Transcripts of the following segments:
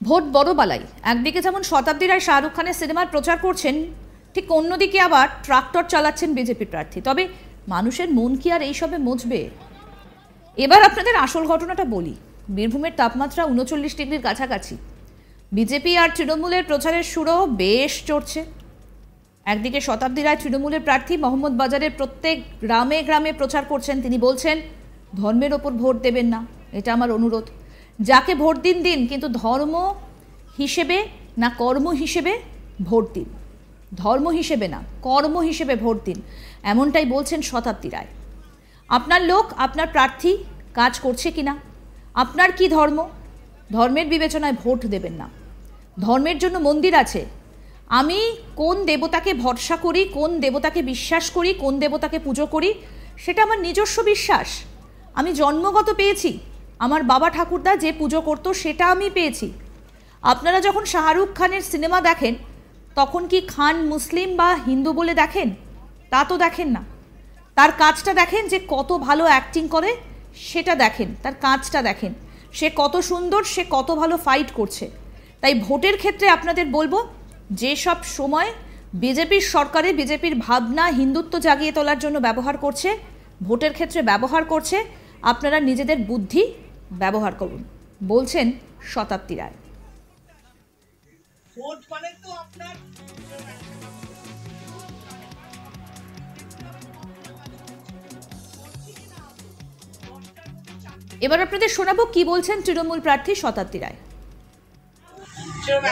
Vote বড় বালাই। একদিকে যেমন শতাব্দী রায় শাহরুখ খানের সিনেমার প্রচার করছেন, ঠিক অন্যদিকে আবার ট্রাক্টর চালাচ্ছেন বিজেপি প্রার্থী। তবে মানুষের মন কি আর এইসবে মজবে? এবার আপনাদের আসল ঘটনাটা বলি। বীরভূমের তাপমাত্রা ৩৯ ডিগ্রির কাছাকাছি। বিজেপি আর তৃণমূলের প্রচারের সুরও বেশ চড়ছে। একদিকে শতাব্দী রায় তৃণমূলের প্রার্থী মোহাম্মদ বাজারের প্রত্যেক গ্রামে গ্রামে প্রচার করছেন। তিনি বলছেন, ধর্মের ওপর ভোট দেবেন না, এটা আমার অনুরোধ। যাকে ভোট দিন দিন, কিন্তু ধর্ম হিসেবে না কর্ম হিসেবে ভোট দিন। ধর্ম হিসেবে না, কর্ম হিসেবে ভোট দিন, এমনটাই বলছেন শতাব্দী রায়। আপনার লোক, আপনার প্রার্থী কাজ করছে কিনা, আপনার কি ধর্ম, ধর্মের বিবেচনায় ভোট দেবেন না। ধর্মের জন্য মন্দির আছে। আমি কোন দেবতাকে ভরসা করি, কোন দেবতাকে বিশ্বাস করি, কোন দেবতাকে পুজো করি, সেটা আমার নিজস্ব বিশ্বাস। আমি জন্মগত পেয়েছি। আমার বাবা ঠাকুরদা যে পুজো করতো সেটা আমি পেয়েছি। আপনারা যখন শাহরুখ খানের সিনেমা দেখেন, তখন কি খান মুসলিম বা হিন্দু বলে দেখেন? তা তো দেখেন না। তার কাজটা দেখেন, যে কত ভালো অ্যাক্টিং করে সেটা দেখেন, তার কাজটা দেখেন, সে কত সুন্দর, সে কত ভালো ফাইট করছে। তাই ভোটের ক্ষেত্রে আপনাদের বলবো, যেসব সময় বিজেপির সরকারে বিজেপির ভাবনা হিন্দুত্ব জাগিয়ে তোলার জন্য ব্যবহার করছে, ভোটের ক্ষেত্রে ব্যবহার করছে, আপনারা নিজেদের বুদ্ধি ব্যবহার করুন, বলছেন শতাব্দী রায়। এবার আপনাদের শোনাবো কি বলছেন তৃণমূল প্রার্থী শতাব্দী রায়।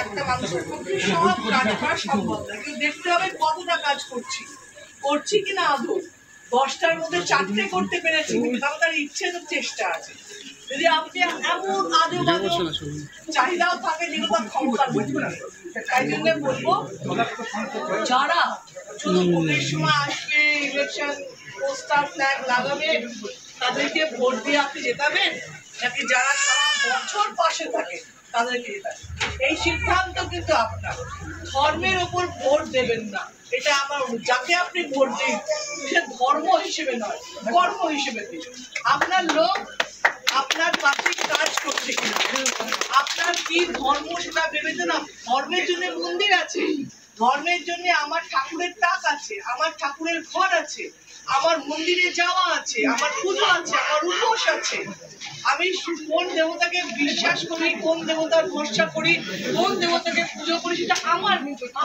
একটা মানুষের পক্ষে সব কাজ করা সম্ভব না, কিন্তু দেখতে হবে কতটা কাজ করছি কিনা আদৌ। 10টার মধ্যে 4টে করতে পেরেছি, তাও তার ইচ্ছে তো চেষ্টা আছে। যদি আপনি এমন আদৌ চাহিদাও থাকে যেগুলো তার ক্ষমতার মধ্যে, তাই জন্য বলবো, যারা শুধু ভোটের সময় আসবে, ইলেকশন পোস্টার ফ্ল্যাগ লাগাবে, তাদেরকে ভোট দিয়ে আপনি জেতাবেন, নাকি যারা সারা বছর পাশে থাকে তাদেরকে জেতাবেন, এই সিদ্ধান্ত কিন্তু আপনার। ধর্মের ওপর ভোট দেবেন না, এটা আমার। যাকে আপনি ভোট দিন, সে ধর্ম হিসেবে নয়, কর্ম হিসেবে দিন। আপনার লোক আপনার পাশে কাজ করছে কিনা, আপনার কি ধর্ম সেটা ভেবেছে না। ধর্মের জন্য মন্দির আছে, ধর্মের জন্য আমার ঠাকুরের টাক আছে, আমার ঠাকুরের ঘর আছে, আমার মন্দিরে যাওয়া আছে, আমার পুজো আছে, আমার উপোস আছে। আমি কোন দেবতাকে বিশ্বাস করি, কোন দেবতার ভরসা করি, কোন দেবতাকে পুজো করি, সেটা আমার নিজস্ব।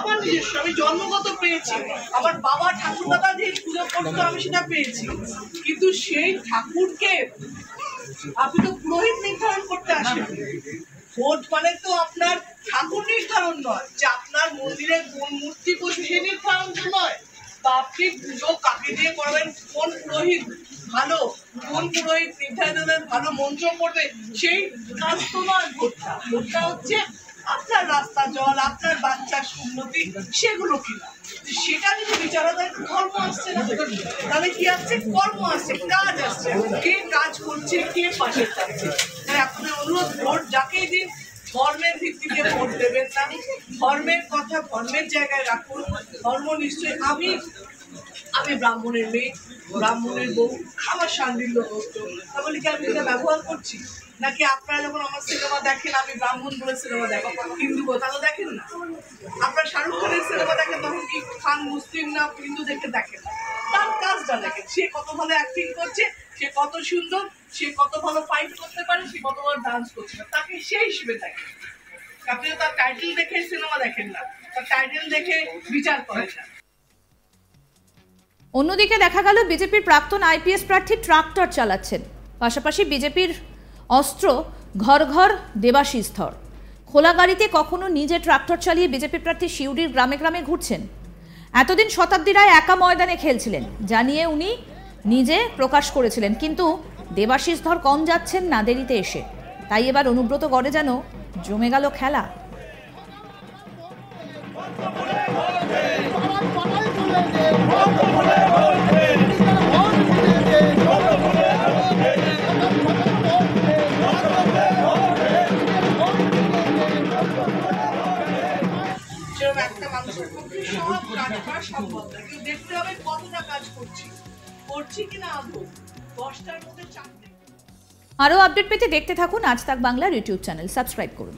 আমি জন্মগত পেয়েছি। আমার বাবা ঠাকুরদাদা যে পুজো করতো আমি সেটা পেয়েছি। কিন্তু সেই ঠাকুরকে আপনি তো পুরোহিত নির্ধারণ করতে আসেন। ভোট মানে তো আপনার ঠাকুর নির্ধারণ নয়, যে আপনার মন্দিরে কোন মূর্তি বসে সে নির্ধারণ নয়। বা আপনি পুজো কাকে দিয়ে করাবেন, কোন পুরোহিত ভালো, কোন পুরোহিত নির্ধারিত ভালো মন্ত্র পড়বে, সেই কাজ তো নয় ভোটটা। ভোটটা হচ্ছে আপনার রাস্তা জল, আপনার বাচ্চার উন্নতি, সেগুলো কিনা। সেটা যদি বিচারাদায় ধর্ম আসছে না, তাহলে কি আসছে? কর্ম আসছে, কাজ আসছে। কে কাজ করছে, কে পাশে থাকছে। তাই আপনাদের অনুরোধ, ভোট যাকেই দিন ধর্মের ভিত্তিতে ভোট দেবেন না। ধর্মের কথা ধর্মের জায়গায় রাখুন। ধর্ম নিশ্চয়ই, আমি ব্রাহ্মণের মেয়ে, ব্রাহ্মণের বউ, আমার শান্তিল্য হতো, তাহলে কি আমি এটা ব্যবহার করছি? নাকি আপনারা যখন আমার সিনেমা দেখেন, আমি ব্রাহ্মণ বলে সিনেমা দেখেন, হিন্দু বলে, তাহলে দেখেন না। আপনার শাহরুখ খানের সিনেমা দেখেন, তখন কি খান মুসলিম না হিন্দু দেখে দেখেন? তার কাজটা দেখেন, সে কত ভালো অ্যাক্টিং করছে, সে কত সুন্দর, সে কত ভালো ফাইট করতে পারে, সে কত ভালো ডান্স করতে পারে, তাকে সেই হিসেবে দেখেন। আপনি তার টাইটেল দেখে সিনেমা দেখেন না, তার টাইটেল দেখে বিচার করেন না। অন্যদিকে দেখা গেল বিজেপির প্রাক্তন আইপিএস প্রার্থী ট্রাক্টর চালাচ্ছেন। পাশাপাশি বিজেপির অস্ত্র ঘর ঘর দেবাশিস ধর। খোলা গাড়িতে কখনো নিজে ট্রাক্টর চালিয়ে বিজেপি প্রার্থী শিউড়ির গ্রামে গ্রামে ঘুরছেন। এতদিন শতাব্দী রায় একা ময়দানে খেলছিলেন, জানিয়ে উনি নিজে প্রকাশ করেছিলেন। কিন্তু দেবাশিস ধর কম যাচ্ছেন না দেরিতে এসে। তাই এবার অনুব্রত গড়ে যেন জমে গেল খেলা। একটা মানুষের পক্ষে সব কাজ করা সম্ভব না, কিন্তু দেখতে হবে কতটা কাজ করছি কিনা আদৌ। 10টার মধ্যে 4টে। আরও আপডেট পেতে দেখতে থাকুন আজ তাক বাংলার ইউটিউব চ্যানেল, সাবস্ক্রাইব করুন।